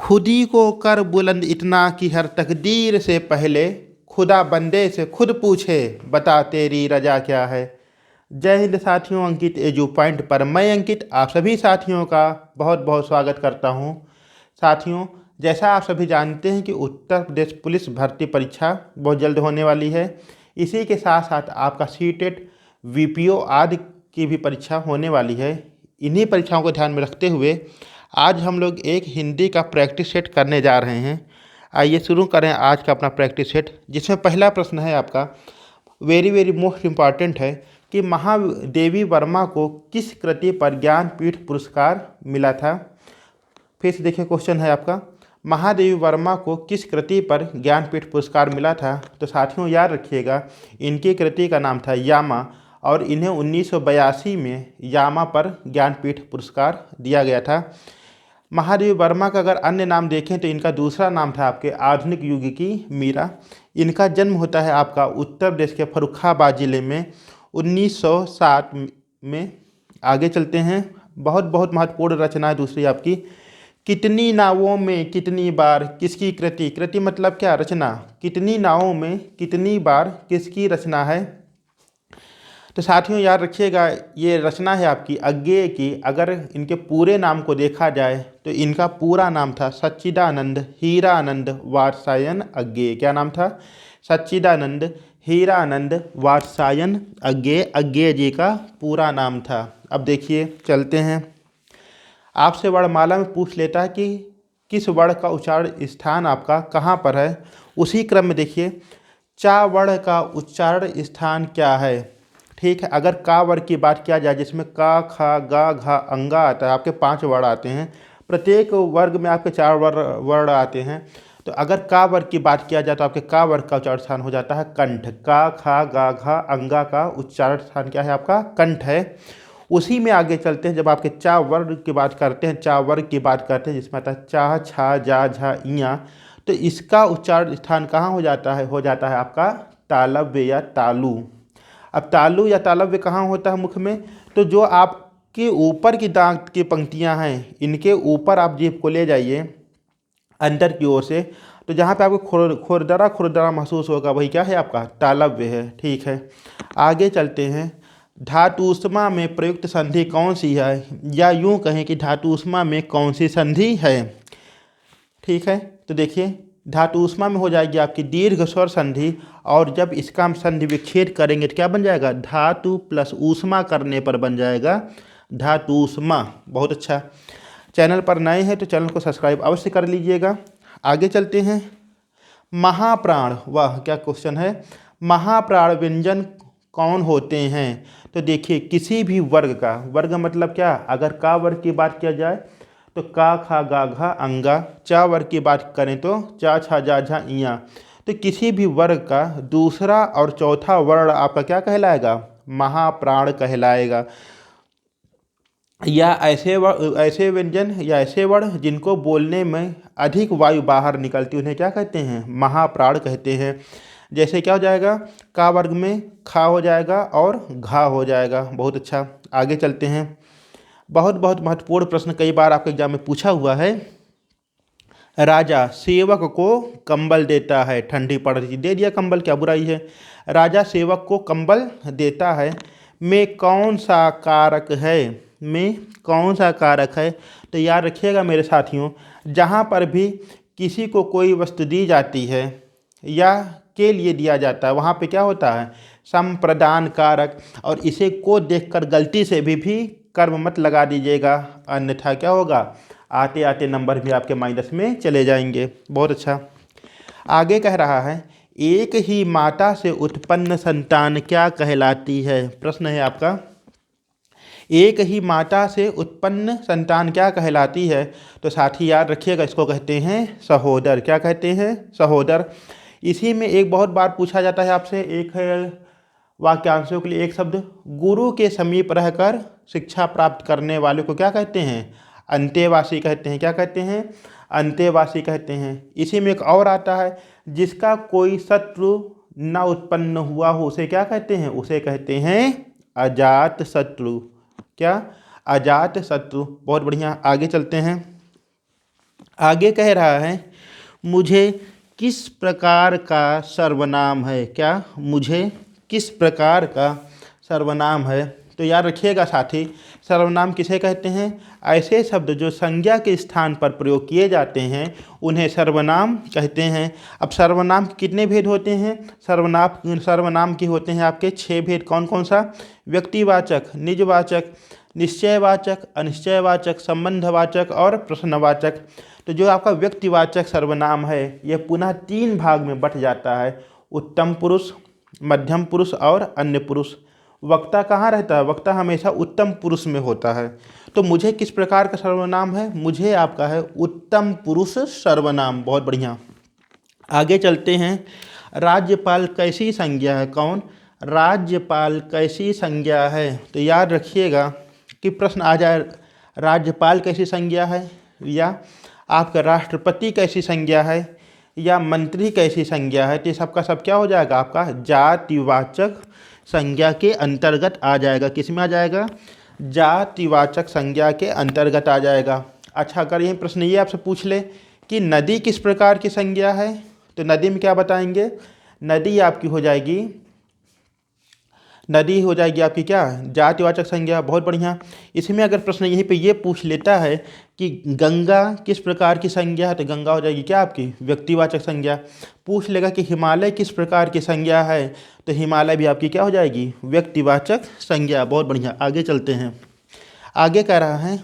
खुदी को कर बुलंद इतना कि हर तकदीर से पहले खुदा बंदे से खुद पूछे बता तेरी रजा क्या है। जय हिंद साथियों, अंकित एजू पॉइंट पर मैं अंकित आप सभी साथियों का बहुत बहुत स्वागत करता हूं। साथियों, जैसा आप सभी जानते हैं कि उत्तर प्रदेश पुलिस भर्ती परीक्षा बहुत जल्द होने वाली है। इसी के साथ साथ आपका सीटेट, वीपीओ आदि की भी परीक्षा होने वाली है। इन्हीं परीक्षाओं को ध्यान में रखते हुए आज हम लोग एक हिंदी का प्रैक्टिस सेट करने जा रहे हैं। आइए शुरू करें आज का अपना प्रैक्टिस सेट, जिसमें पहला प्रश्न है आपका वेरी वेरी मोस्ट इम्पॉर्टेंट है कि महादेवी वर्मा को किस कृति पर ज्ञानपीठ पुरस्कार मिला था। फिर से देखिए, क्वेश्चन है आपका महादेवी वर्मा को किस कृति पर ज्ञानपीठ पुरस्कार मिला था। तो साथियों याद रखिएगा, इनकी कृति का नाम था यामा और इन्हें 1982 में यामा पर ज्ञानपीठ पुरस्कार दिया गया था। महादेवी वर्मा का अगर अन्य नाम देखें तो इनका दूसरा नाम था आपके आधुनिक युग की मीरा। इनका जन्म होता है आपका उत्तर प्रदेश के फर्रुखाबाद जिले में 1907 में। आगे चलते हैं, बहुत बहुत महत्वपूर्ण रचना है दूसरी आपकी, कितनी नावों में कितनी बार किसकी कृति। कृति मतलब क्या, रचना। कितनी नावों में कितनी बार किसकी रचना है। तो साथियों याद रखिएगा, ये रचना है आपकी अज्ञेय की। अगर इनके पूरे नाम को देखा जाए तो इनका पूरा नाम था सच्चिदानंद हीरानंद वात्स्यायन अज्ञेय। क्या नाम था? सच्चिदानंद हीरानंद वात्स्यायन अज्ञेय। अज्ञेय जी का पूरा नाम था। अब देखिए चलते हैं, आपसे वर्णमाला में पूछ लेता है कि किस वर्ण का उच्चारण स्थान आपका कहाँ पर है। उसी क्रम में देखिए, चा वर्ण का उच्चारण स्थान क्या है। ठीक है, अगर का वर्ग की बात किया जाए जिसमें का खा गा घा अंगा आता है, आपके 5 वर्ण आते हैं। प्रत्येक वर्ग में आपके 4 वर्ण आते हैं। तो अगर का वर्ग की बात किया जाए तो आपके का वर्ग का उच्चारण स्थान हो जाता है कंठ। का खा गा घा अंगा का उच्चारण स्थान क्या है आपका? कंठ है। उसी में आगे चलते हैं, जब आपके चा वर्ग की बात करते हैं, चा वर्ग की बात करते हैं जिसमें आता है चा छा जा झा इया, तो इसका उच्चारण स्थान कहाँ हो जाता है? हो जाता है आपका तालव्य या तालु। अब तालु या तालव्य कहाँ होता है मुख में? तो जो आपके ऊपर की दांत की पंक्तियां हैं, इनके ऊपर आप जीभ को ले जाइए अंदर की ओर से, तो जहाँ पे आपको खुरदरा खुरदरा महसूस होगा वही क्या है आपका? तालव्य है। ठीक है, आगे चलते हैं। धातुष्मा में प्रयुक्त संधि कौन सी है, या यूँ कहें कि धातुष्मा में कौन सी संधि है। ठीक है, तो देखिए धातुष्मा में हो जाएगी आपकी दीर्घ स्वर संधि, और जब इसका हम संधि विच्छेद करेंगे तो क्या बन जाएगा? धातु प्लस ऊष्मा करने पर बन जाएगा धातुष्मा। बहुत अच्छा। चैनल पर नए हैं तो चैनल को सब्सक्राइब अवश्य कर लीजिएगा। आगे चलते हैं, महाप्राण, वाह क्या क्वेश्चन है। महाप्राण व्यंजन कौन होते हैं? तो देखिए किसी भी वर्ग का, वर्ग मतलब क्या, अगर का वर्ग की बात किया जाए तो का खा गा घा अंगा, चा वर्ग की बात करें तो चा छा जा झा इया, तो किसी भी वर्ग का दूसरा और चौथा वर्ण आपका क्या कहलाएगा? महाप्राण कहलाएगा। या ऐसे व्यंजन या ऐसे वर्ण जिनको बोलने में अधिक वायु बाहर निकलती, उन्हें क्या कहते हैं? महाप्राण कहते हैं। जैसे क्या हो जाएगा? का वर्ग में खा हो जाएगा और घा हो जाएगा। बहुत अच्छा, आगे चलते हैं। बहुत बहुत महत्वपूर्ण प्रश्न, कई बार आपके एग्जाम में पूछा हुआ है। राजा सेवक को कंबल देता है, ठंडी पड़ रही, दे दिया कंबल, क्या बुराई है। राजा सेवक को कंबल देता है, में कौन सा कारक है? में कौन सा कारक है? तो याद रखिएगा मेरे साथियों, जहाँ पर भी किसी को कोई वस्तु दी जाती है या के लिए दिया जाता है, वहाँ पे क्या होता है? संप्रदान कारक। और इसे को देखकर गलती से भी कर्म मत लगा दीजिएगा, अन्यथा क्या होगा? आते आते नंबर भी आपके माइनस में चले जाएंगे। बहुत अच्छा, आगे कह रहा है एक ही माता से उत्पन्न संतान क्या कहलाती है। प्रश्न है आपका, एक ही माता से उत्पन्न संतान क्या कहलाती है। तो साथी याद रखिएगा, इसको कहते हैं सहोदर। क्या कहते हैं? सहोदर। इसी में एक बहुत बार पूछा जाता है आपसे, एक वाक्यांशों के लिए एक शब्द, गुरु के समीप रहकर शिक्षा प्राप्त करने वाले को क्या कहते हैं? अंतेवासी कहते हैं। क्या कहते हैं? अंतेवासी कहते हैं। इसी में एक और आता है, जिसका कोई शत्रु न उत्पन्न हुआ हो उसे क्या कहते हैं? उसे कहते हैं अजात शत्रु। क्या? अजात शत्रु। बहुत बढ़िया, आगे चलते हैं। आगे कह रहा है मुझे किस प्रकार का सर्वनाम है, क्या मुझे किस प्रकार का सर्वनाम है। तो याद रखिएगा साथी, सर्वनाम किसे कहते हैं? ऐसे शब्द जो संज्ञा के स्थान पर प्रयोग किए जाते हैं उन्हें सर्वनाम कहते हैं। अब सर्वनाम के कितने भेद होते हैं? सर्वनाम के होते हैं आपके 6 भेद। कौन कौन सा? व्यक्तिवाचक, निजवाचक, निश्चयवाचक, अनिश्चयवाचक, संबंधवाचक और प्रश्नवाचक। तो जो आपका व्यक्तिवाचक सर्वनाम है यह पुनः 3 भाग में बंट जाता है, उत्तम पुरुष, मध्यम पुरुष और अन्य पुरुष। वक्ता कहाँ रहता है? वक्ता हमेशा उत्तम पुरुष में होता है। तो मुझे किस प्रकार का सर्वनाम है? मुझे आपका है उत्तम पुरुष सर्वनाम। बहुत बढ़िया। आगे चलते हैं। राज्यपाल कैसी संज्ञा है? कौन? राज्यपाल कैसी संज्ञा है? तो याद रखिएगा कि प्रश्न आ जाए राज्यपाल कैसी संज्ञा है, या आपका राष्ट्रपति कैसी संज्ञा है, या मंत्री कैसी संज्ञा है। तो सबका सब क्या हो जाएगा? आपका जातिवाचक संज्ञा के अंतर्गत आ जाएगा। किस में आ जाएगा? जातिवाचक संज्ञा के अंतर्गत आ जाएगा। अच्छा, अगर यही प्रश्न ये आपसे पूछ ले कि नदी किस प्रकार की संज्ञा है, तो नदी में क्या बताएंगे? नदी आपकी हो जाएगी, नदी हो जाएगी आपकी क्या? जातिवाचक संज्ञा। बहुत बढ़िया। इसमें अगर प्रश्न यहीं पे ये पूछ लेता है कि गंगा किस प्रकार की संज्ञा है, तो गंगा हो जाएगी क्या आपकी? व्यक्तिवाचक संज्ञा। पूछ लेगा कि हिमालय किस प्रकार की संज्ञा है, तो हिमालय भी आपकी क्या हो जाएगी? व्यक्तिवाचक संज्ञा। बहुत बढ़िया। आगे चलते हैं। आगे कह रहा है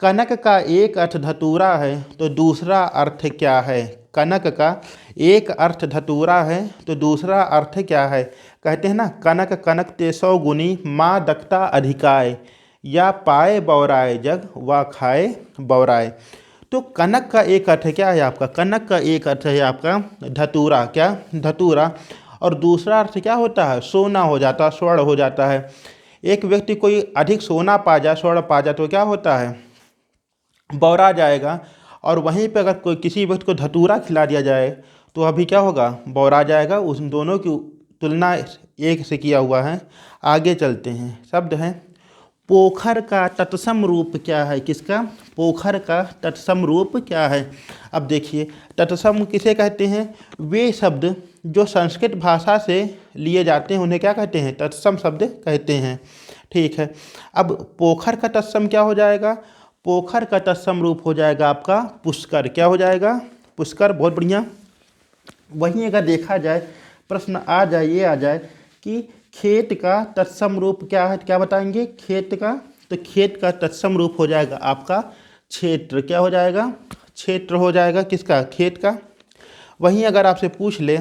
कनक का एक अर्थ धतूरा है तो दूसरा अर्थ क्या है? कनक का एक अर्थ धतूरा है तो दूसरा अर्थ क्या है? कहते हैं ना, कनक कनक ते 100 गुनी माँ दक्षता अधिकाय, या पाए बौराए जग व खाए बौराए। तो कनक का एक अर्थ क्या है आपका? कनक का एक अर्थ है आपका धतूरा। क्या? धतूरा। और दूसरा अर्थ क्या होता है? सोना हो जाता, स्वर्ण हो जाता है। एक व्यक्ति कोई अधिक सोना पा जाए, स्वर्ण पा जाए, तो क्या होता है? बौरा जाएगा। और वहीं पे अगर कोई किसी व्यक्ति को धतूरा खिला दिया जाए तो अभी क्या होगा? बौरा जाएगा। उस दोनों की तुलना एक से किया हुआ है। आगे चलते हैं। शब्द है पोखर का तत्सम रूप क्या है? किसका? पोखर का तत्सम रूप क्या है? अब देखिए, तत्सम किसे कहते हैं? वे शब्द जो संस्कृत भाषा से लिए जाते हैं उन्हें क्या कहते हैं? तत्सम शब्द कहते हैं। ठीक है। अब पोखर का तत्सम क्या हो जाएगा? पोखर का तत्सम रूप हो जाएगा आपका पुष्कर। क्या हो जाएगा? पुष्कर। बहुत बढ़िया। वहीं अगर देखा जाए, प्रश्न आ जाए, ये आ जाए कि खेत का तत्सम रूप क्या है, क्या बताएंगे? खेत का। तो खेत का तत्सम रूप हो जाएगा आपका क्षेत्र। क्या हो जाएगा? क्षेत्र हो जाएगा। किसका? खेत का। वहीं अगर आपसे पूछ ले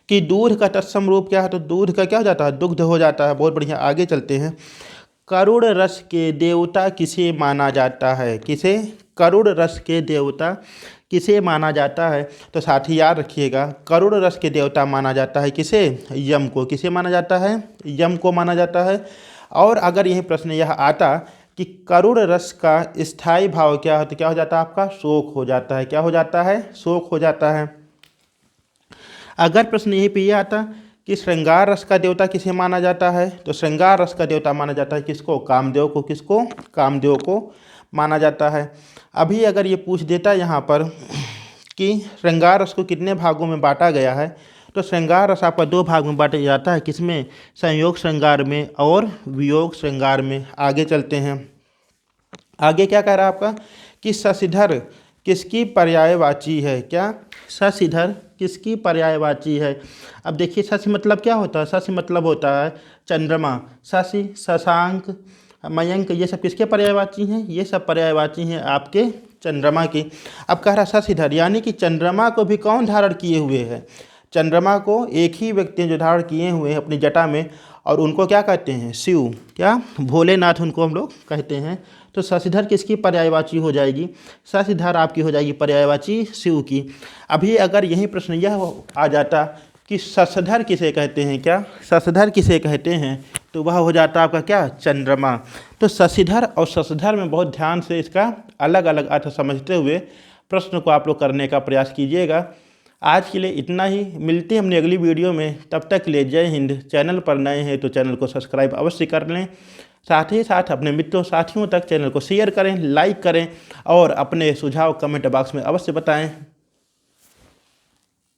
कि दूध का तत्सम रूप क्या है, तो दूध का क्या हो जाता है? दुग्ध हो जाता है। बहुत बढ़िया। आगे चलते हैं। करुण रस के देवता किसे माना जाता है? किसे? करुण रस के देवता किसे माना जाता है? तो साथी याद रखिएगा, करुण रस के देवता माना जाता है किसे? यम को। किसे माना जाता है? यम को माना जाता है। और अगर यही प्रश्न यह आता कि करुण रस का स्थायी भाव क्या है, तो क्या हो जाता है आपका? शोक हो जाता है। क्या हो जाता है? शोक हो जाता है। अगर प्रश्न यहीं पे ये आता कि श्रृंगार रस का देवता किसे माना जाता है, तो श्रृंगार रस का देवता माना जाता है किसको? कामदेव को। किसको? कामदेव को माना जाता है। अभी अगर ये पूछ देता यहाँ पर कि श्रृंगार रस को कितने भागों में बांटा गया है, तो श्रृंगार रस आपका 2 भाग में बांटा जाता है। किसमें? संयोग श्रृंगार में और वियोग श्रृंगार में। आगे चलते हैं। आगे क्या कह रहा है आपका कि शशिधर किसकी पर्यायवाची है? क्या? शशिधर किसकी पर्यायवाची है? अब देखिए, शशि मतलब क्या होता है? शशि मतलब होता है चंद्रमा। शशि, शशांक, मयंक, ये सब किसके पर्यायवाची हैं? ये सब पर्यायवाची हैं आपके चंद्रमा की। अब कह रहा शशिधर, यानी कि चंद्रमा को भी कौन धारण किए हुए है? चंद्रमा को एक ही व्यक्ति जो धारण किए हुए हैं अपनी जटा में, और उनको क्या कहते हैं? शिव। क्या? भोलेनाथ उनको हम लोग कहते हैं। तो शशिधर किसकी पर्यायवाची हो जाएगी? शशिधर आपकी हो जाएगी पर्यायवाची शिव की। अभी अगर यही प्रश्न यह आ जाता कि शशधर किसे कहते हैं? क्या? शशधर किसे कहते हैं? तो वह हो जाता आपका क्या? चंद्रमा। तो शशिधर और शशधर में बहुत ध्यान से इसका अलग अलग अर्थ समझते हुए प्रश्न को आप लोग करने का प्रयास कीजिएगा। आज के लिए इतना ही। मिलते हैं अपनी अगली वीडियो में। तब तक के लिए जय हिंद। चैनल पर नए हैं तो चैनल को सब्सक्राइब अवश्य कर लें। साथ ही साथ अपने मित्रों साथियों तक चैनल को शेयर करें, लाइक करें और अपने सुझाव कमेंट बॉक्स में अवश्य बताएं।